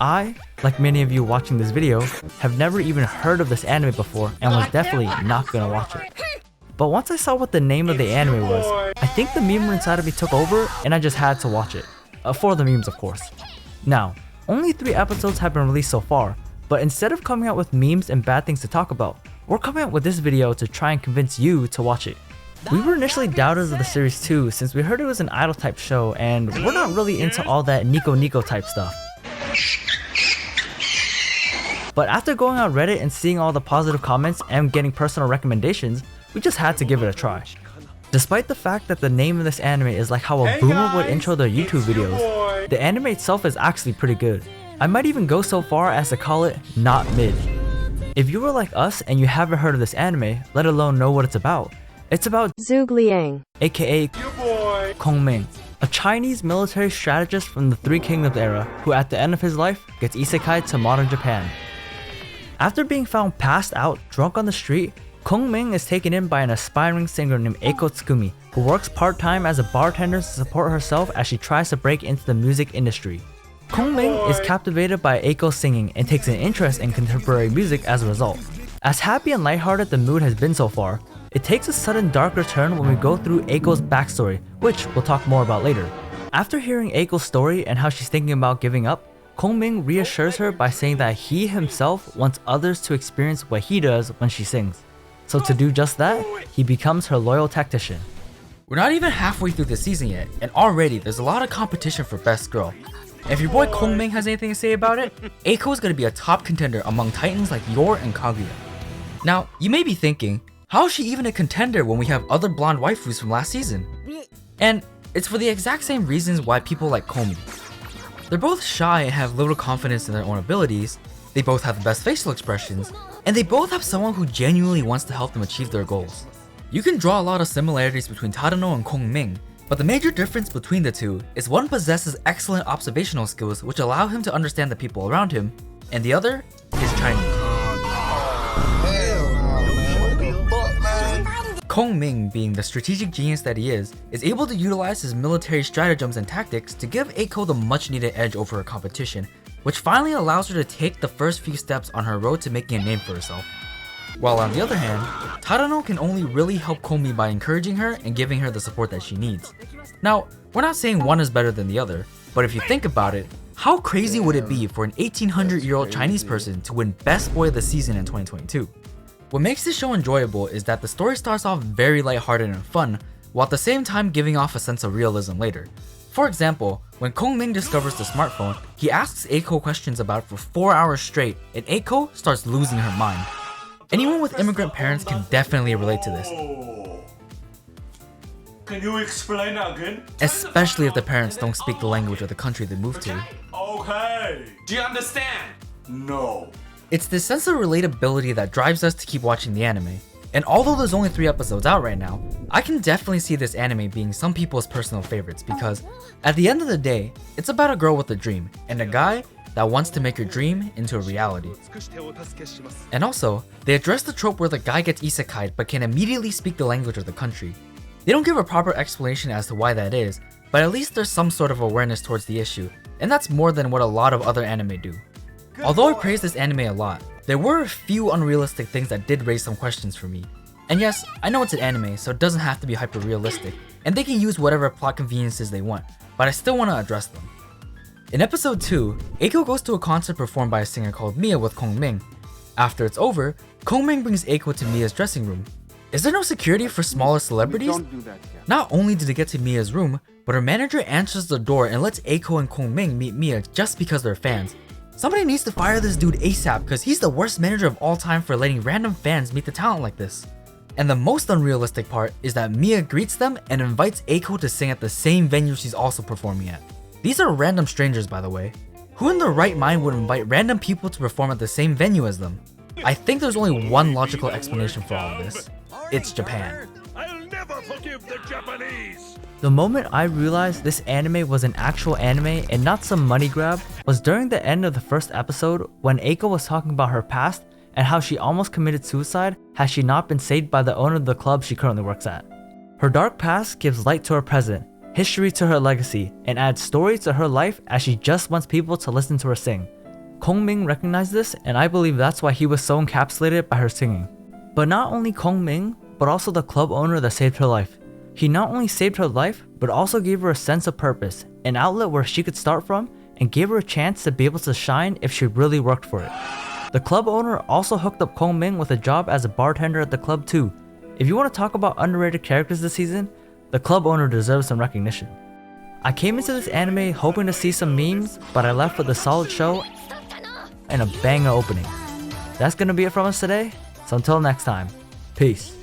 I, like many of you watching this video, have never even heard of this anime before and was definitely not gonna watch it. But once I saw what the name of the anime was, I think the memer inside of me took over and I just had to watch it. For the memes, of course. Now, only 3 episodes have been released so far, but instead of coming out with memes and bad things to talk about, we're coming out with this video to try and convince you to watch it. We were initially doubters of the series too, since we heard it was an idol type show and we're not really into all that Nico Nico type stuff. But after going on Reddit and seeing all the positive comments and getting personal recommendations, we just had to give it a try. Despite the fact that the name of this anime is like how a boomer would intro their YouTube videos, the anime itself is actually pretty good. I might even go so far as to call it not mid. If you were like us and you haven't heard of this anime, let alone know what it's about Zhuge Liang, aka Kongming, a Chinese military strategist from the Three Kingdoms era who at the end of his life gets isekai to modern Japan. After being found passed out drunk on the street, Kongming is taken in by an aspiring singer named Eiko Tsukumi, who works part-time as a bartender to support herself as she tries to break into the music industry. Kongming is captivated by Eiko's singing and takes an interest in contemporary music as a result. As happy and lighthearted the mood has been so far, it takes a sudden darker turn when we go through Eiko's backstory, which we'll talk more about later. After hearing Eiko's story and how she's thinking about giving up, Kongming reassures her by saying that he himself wants others to experience what he does when she sings. So to do just that, he becomes her loyal tactician. We're not even halfway through the season yet, and already there's a lot of competition for Best Girl. If your boy Kongming has anything to say about it, Eiko is going to be a top contender among titans like Yor and Kaguya. Now, you may be thinking, how is she even a contender when we have other blonde waifus from last season? And it's for the exact same reasons why people like Komi. They're both shy and have little confidence in their own abilities, they both have the best facial expressions, and they both have someone who genuinely wants to help them achieve their goals. You can draw a lot of similarities between Tadano and Kongming, but the major difference between the two is one possesses excellent observational skills which allow him to understand the people around him, and the other is Chinese. Kongming, being the strategic genius that he is able to utilize his military stratagems and tactics to give Eiko the much needed edge over her competition, which finally allows her to take the first few steps on her road to making a name for herself. While on the other hand, Tadano can only really help Komi by encouraging her and giving her the support that she needs. Now, we're not saying one is better than the other, but if you think about it, how crazy would it be for an 1800-year-old Chinese person to win Best Boy of the Season in 2022? What makes this show enjoyable is that the story starts off very lighthearted and fun, while at the same time giving off a sense of realism later. For example, when Kongming discovers the smartphone, he asks Eiko questions about it for 4 hours straight, and Eiko starts losing her mind. Anyone with immigrant parents can definitely relate to this. Can you explain again? Especially if the parents don't speak the language of the country they moved to. Okay. Do you understand? No. It's this sense of relatability that drives us to keep watching the anime. And although there's only 3 episodes out right now, I can definitely see this anime being some people's personal favorites because at the end of the day, it's about a girl with a dream and a guy that wants to make her dream into a reality. And also, they address the trope where the guy gets isekai'd but can immediately speak the language of the country. They don't give a proper explanation as to why that is, but at least there's some sort of awareness towards the issue, and that's more than what a lot of other anime do. Although I praise this anime a lot, there were a few unrealistic things that did raise some questions for me. And yes, I know it's an anime, so it doesn't have to be hyper realistic, and they can use whatever plot conveniences they want, but I still want to address them. In episode 2, Eiko goes to a concert performed by a singer called Mia with Kongming. After it's over, Kongming brings Eiko to Mia's dressing room. Is there no security for smaller celebrities? Not only did they get to Mia's room, but her manager answers the door and lets Eiko and Kongming meet Mia just because they're fans. Somebody needs to fire this dude ASAP because he's the worst manager of all time for letting random fans meet the talent like this. And the most unrealistic part is that Mia greets them and invites Eiko to sing at the same venue she's also performing at. These are random strangers, by the way. Who in their right mind would invite random people to perform at the same venue as them? I think there's only one logical explanation for all of this. It's Japan. I'll never forgive the Japanese. The moment I realized this anime was an actual anime and not some money grab was during the end of the first episode when Eiko was talking about her past and how she almost committed suicide had she not been saved by the owner of the club she currently works at. Her dark past gives light to her present, history to her legacy, and adds story to her life as she just wants people to listen to her sing. Kongming recognized this, and I believe that's why he was so encapsulated by her singing. But not only Kongming, but also the club owner that saved her life. He not only saved her life, but also gave her a sense of purpose, an outlet where she could start from, and gave her a chance to be able to shine if she really worked for it. The club owner also hooked up Kongming with a job as a bartender at the club too. If you want to talk about underrated characters this season, the club owner deserves some recognition. I came into this anime hoping to see some memes, but I left with a solid show and a banger opening. That's gonna be it from us today, so until next time, peace.